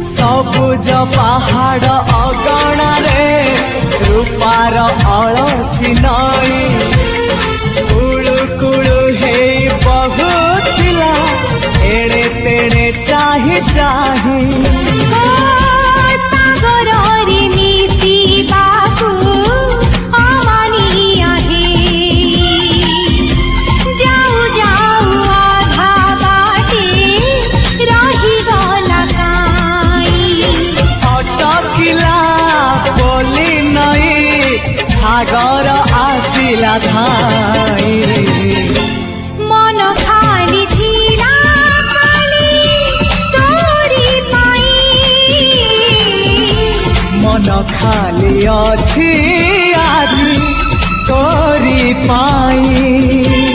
सबुज पहाड़ अगणारे रूपार अलसी नई कुळु कुळु हे बहुथिला एड़े तेड़े चाही चाही सागर आसिला धाई मन खाली थिला खाली तोरी पाई मन खाली अछि आज तोरी पाई।